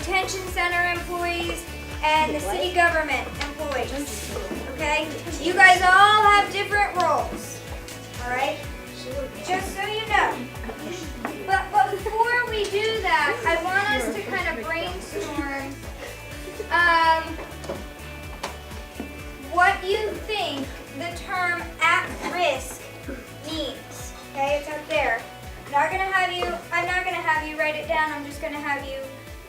detention center employees, and the city government employees. Okay? You guys all have different roles. Alright? Just so you know. But before we do that, I want us to kind of brainstorm what you think the term at risk means. Okay, it's up there. I'm not gonna have you write it down. I'm just gonna have you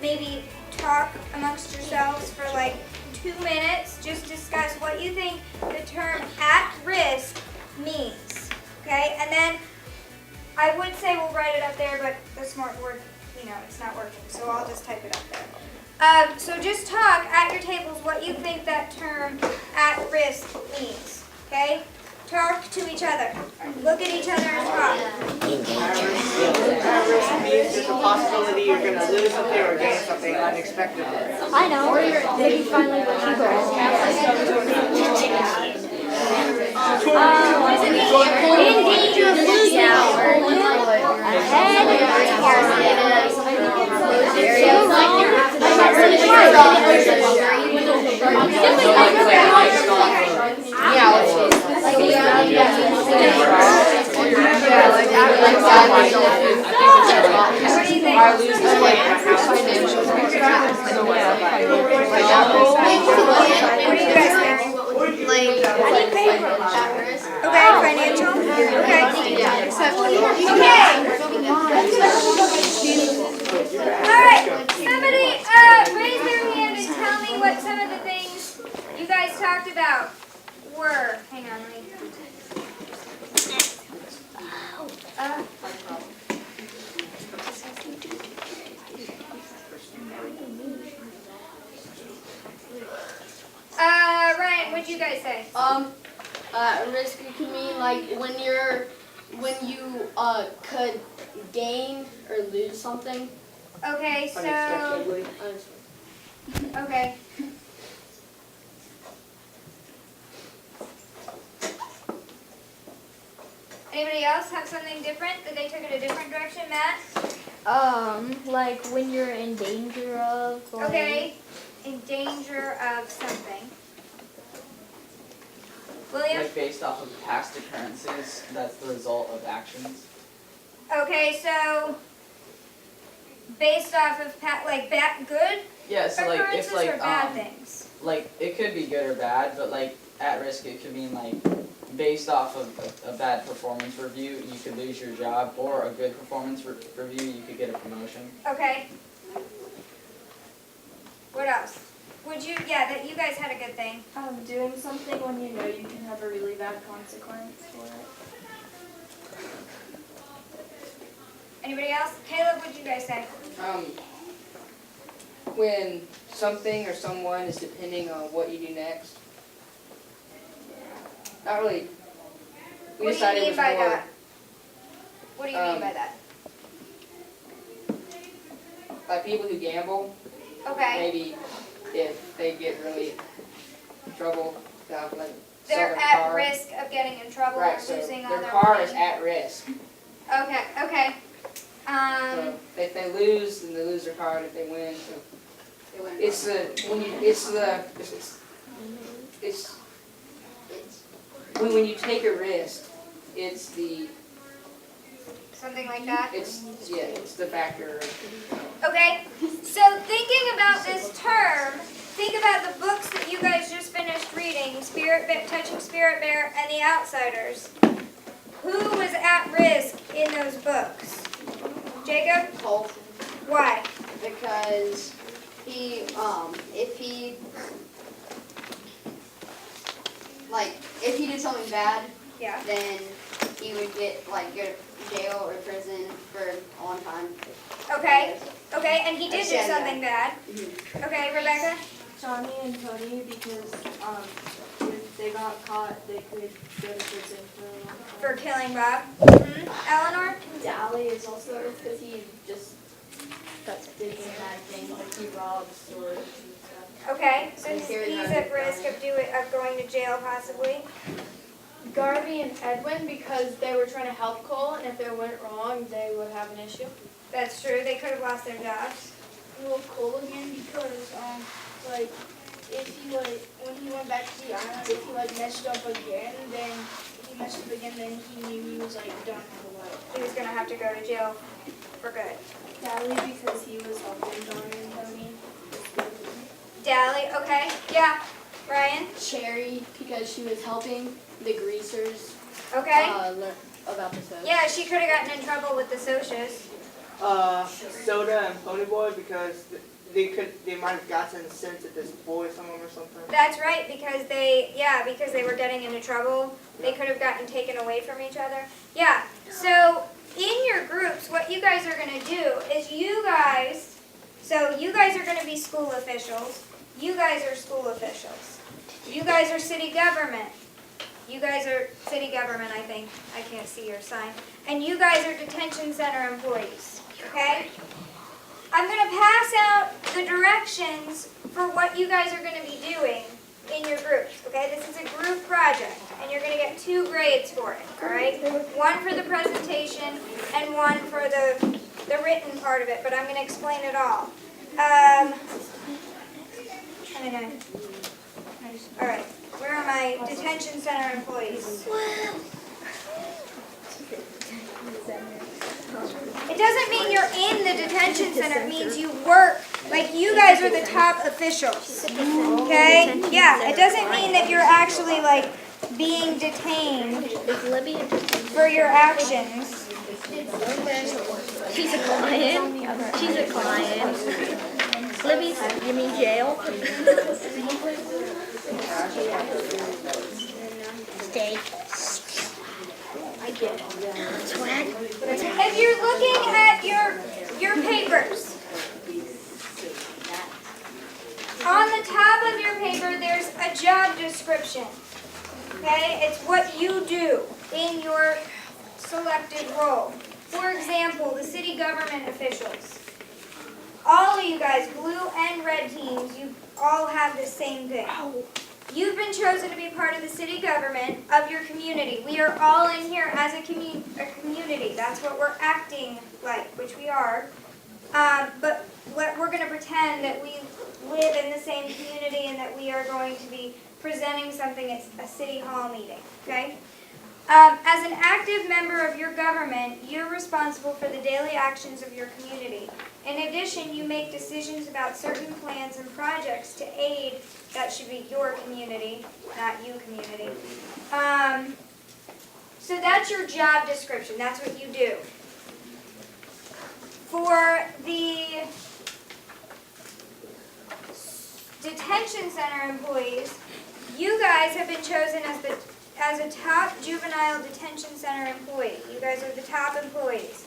maybe talk amongst yourselves for like 2 minutes. Just discuss what you think the term at risk means. Okay, and then I would say we'll write it up there, but the smart board, it's not working, so I'll just type it up there. So just talk at your tables what you think that term at risk means. Okay? Talk to each other. Look at each other and talk. At risk means there's a possibility you're going to lose something or gain something unexpectedly. I know. Maybe finally let you go. In danger of losing Okay, financial? Okay. Alright, somebody raise their hand and tell me what some of the things you guys talked about were. Hang on, let me. Ryan, what'd you guys say? Risk could mean like when you could gain or lose something. Okay, so Unexpectedly. okay. Anybody else have something different that they took it a different direction, Matt? like when you're in danger of. Like, Okay, in danger of something. William? Like based off of past occurrences, that's the result of actions. Okay, so based off of bad, good Yeah, so like occurrences if like or bad things? like it could be good or bad, but like at risk it could mean like based off of a bad performance review you could lose your job, or a good performance review you could get a promotion. Okay. What else? That you guys had a good thing. Doing something when you know you can have a really bad consequence for it. Anybody else? Caleb, what'd you guys say? When something or someone is depending on what you do next. Not really. We What do you decided it mean was by more, that? What do you mean by that? like people who gamble. Okay. Maybe if they get really in trouble, they'll like sell They're their at car. risk of getting in trouble Right, or so losing all their their car money. is at risk. Okay. So if they lose, then they lose their car. And if they win, so it's when you take a risk, it's the something like that. it's the factor. Okay. So thinking about this term, think about the books that you guys just finished reading, Touching Spirit Bear and The Outsiders. Who was at risk in those books? Jacob? Colton, Why? because if he did something bad, Yeah. then he would go to jail or prison for a long time. Okay. Okay, and he did do Understand something bad. Okay, Rebecca? Johnny and Tony, because if they got caught, they could go to prison for a long time. For killing Bob. Eleanor? Dally is also because he just did some bad things, like he robbed stores and stuff. Okay, so he's at risk of going to jail possibly. Garvey and Edwin, because they were trying to help Cole, and if it went wrong, they would have an issue. That's true, they could have lost their jobs. real cool again because like if he like when he went back to the island, if he like messed up again, then if he messed up again, then he knew he was like done for life. He was gonna have to go to jail for good. Carlie because he was helping John and Tony. Dally, okay, yeah. Ryan, Cherry, because she was helping the greasers okay. learn about the soap. Yeah, she could have gotten in trouble with the socias. Soda and Ponyboy because they might have gotten sent to this boy some or something. That's right, because they were getting into trouble. They could have gotten taken away from each other. Yeah, so in your groups, what you guys are going to do is you guys are going to be school officials. You guys are school officials. You guys are city government. You guys are city government, I think. I can't see your sign. And you guys are detention center employees, okay? I'm going to pass out the directions for what you guys are going to be doing in your groups, okay? This is a group project, and you're going to get 2 grades for it, all right? One for the presentation and one for the written part of it, but I'm going to explain it all. All right, where are my detention center employees? It doesn't mean you're in the detention center. It means you work, like you guys are the top officials. Okay? Yeah, it doesn't mean that you're actually like being detained for your actions. She's a client. She's a client. Libby's, you mean jail? Stay. I get it. Swag. If you're looking at your papers, on the top of your paper there's a job description. Okay? It's what you do in your selected role. For example, the city government officials. All of you guys, blue and red teams, you all have the same thing. You've been chosen to be part of the city government of your community. We are all in here as a community. That's what we're acting like, which we are. But we're going to pretend that we live in the same community and that we are going to be presenting something at a city hall meeting, okay? As an active member of your government, you're responsible for the daily actions of your community. In addition, you make decisions about certain plans and projects to aid, that should be your community, not you community. So that's your job description, that's what you do. For the detention center employees, you guys have been chosen as a top juvenile detention center employee. You guys are the top employees.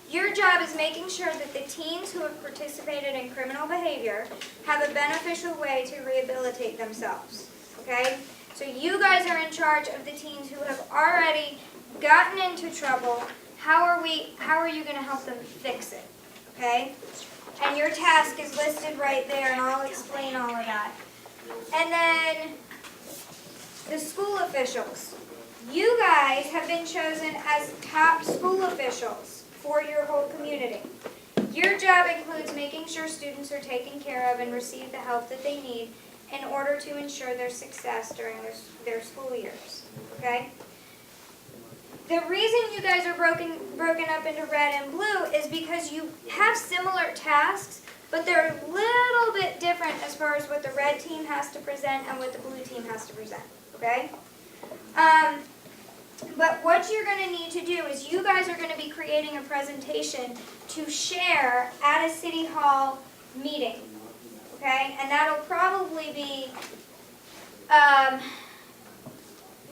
Your job is making sure that the teens who have participated in criminal behavior have a beneficial way to rehabilitate themselves, okay? So you guys are in charge of the teens who have already gotten into trouble. How are you going to help them fix it, okay? And your task is listed right there, and I'll explain all of that. And then the school officials. You guys have been chosen as top school officials for your whole community. Your job includes making sure students are taken care of and receive the help that they need in order to ensure their success during their school years, okay? The reason you guys are broken up into red and blue is because you have similar tasks, but they're a little bit different as far as what the red team has to present and what the blue team has to present, okay? But what you're going to need to do is you guys are going to be creating a presentation to share at a city hall meeting, okay? And that'll probably be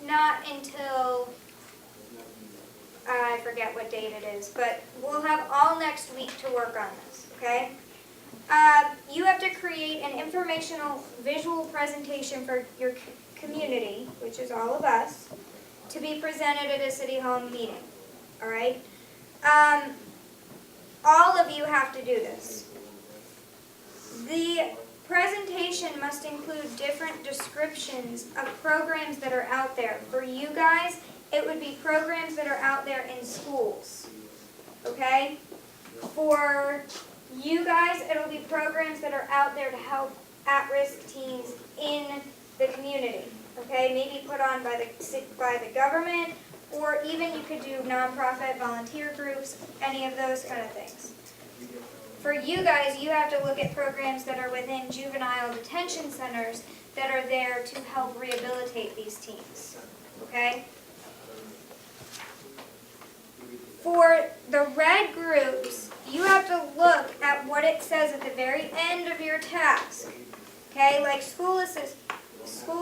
not until, I forget what date it is, but we'll have all next week to work on this, okay? You have to create an informational visual presentation for your community, which is all of us, to be presented at a city hall meeting, all right? All of you have to do this. The presentation must include different descriptions of programs that are out there. For you guys, it would be programs that are out there in schools, okay? For you guys, it'll be programs that are out there to help at-risk teens in the community, okay? Maybe put on by the government, or even you could do nonprofit volunteer groups, any of those kind of things. For you guys, you have to look at programs that are within juvenile detention centers that are there to help rehabilitate these teens, okay? For the red groups, you have to look at what it says at the very end of your task, okay? Like school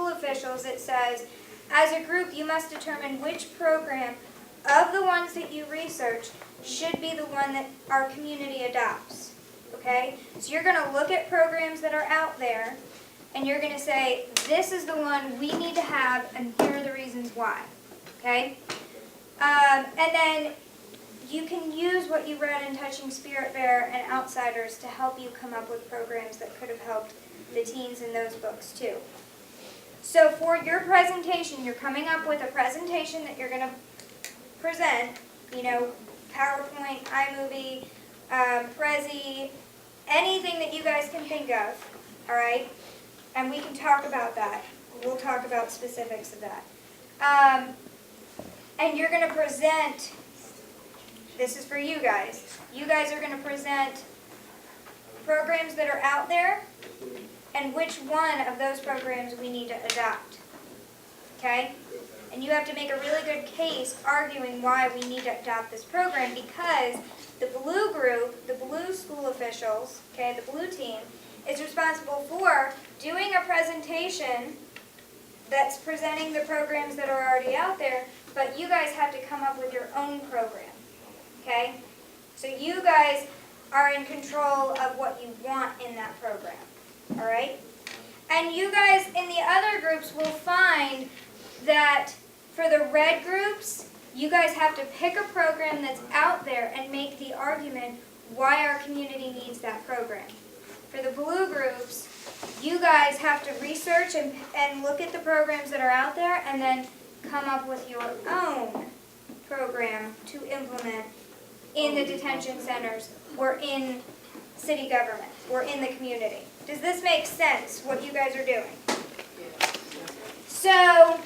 officials, it says, as a group, you must determine which program of the ones that you research should be the one that our community adopts, okay? So you're going to look at programs that are out there, and you're going to say, this is the one we need to have, and here are the reasons why, okay? And then you can use what you read in Touching Spirit Bear and Outsiders to help you come up with programs that could have helped the teens in those books too. So for your presentation, you're coming up with a presentation that you're going to present, you know, PowerPoint, iMovie, Prezi, anything that you guys can think of, all right? And we can talk about that. We'll talk about specifics of that. And you're going to present, this is for you guys. You guys are going to present programs that are out there and which one of those programs we need to adopt, okay? And you have to make a really good case arguing why we need to adopt this program, because the blue group, the blue school officials, okay, the blue team, is responsible for doing a presentation that's presenting the programs that are already out there, but you guys have to come up with your own program, okay? So you guys are in control of what you want in that program, all right? And you guys in the other groups will find that for the red groups, you guys have to pick a program that's out there and make the argument why our community needs that program. For the blue groups, you guys have to research and look at the programs that are out there and then come up with your own program to implement in the detention centers or in city government or in the community. Does this make sense, what you guys are doing? So,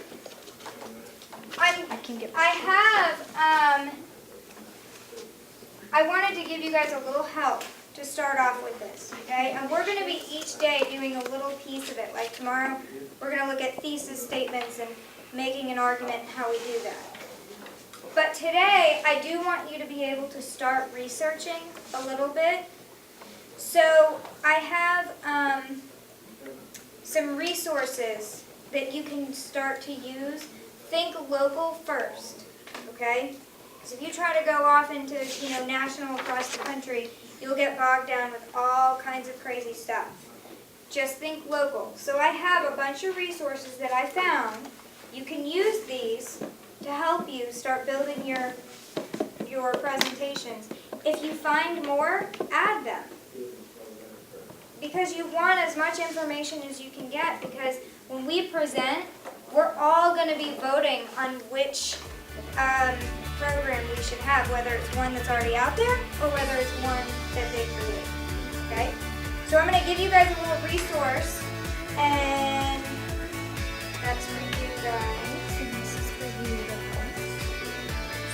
I wanted to give you guys a little help to start off with this, okay? And we're going to be each day doing a little piece of it. Like tomorrow, we're going to look at thesis statements and making an argument and how we do that. But today, I do want you to be able to start researching a little bit. So I have some resources that you can start to use. Think local first, okay? Because if you try to go off into, national across the country, you'll get bogged down with all kinds of crazy stuff. Just think local. So I have a bunch of resources that I found. You can use these to help you start building your presentations. If you find more, add them. Because you want as much information as you can get, because when we present, we're all going to be voting on which program we should have, whether it's one that's already out there or whether it's one that they create. Okay? So I'm going to give you guys a little resource, and that's for you guys.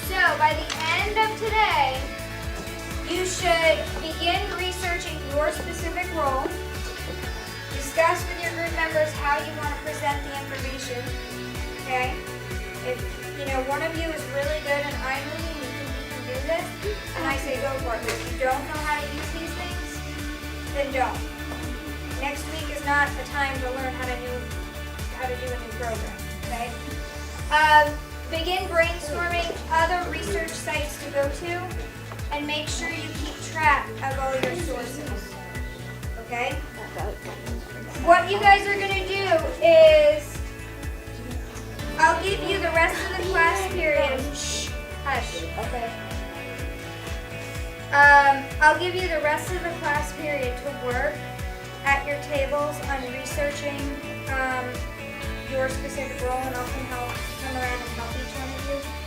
So by the end of today, you should begin researching your specific role. Discuss with your group members how you want to present the information. Okay? If one of you is really good at iMovie and you can do this, and I say go for it. If you don't know how to use these things, then don't. Next week is not a time to learn how to do a new program. Okay? Begin brainstorming other research sites to go to, and make sure you keep track of all your sources. Okay? What you guys are going to do is, I'll give you the rest of the class period. Shh, hush. Okay. I'll give you the rest of the class period to work at your tables on researching your specific role, and I'll come around and help each one of you.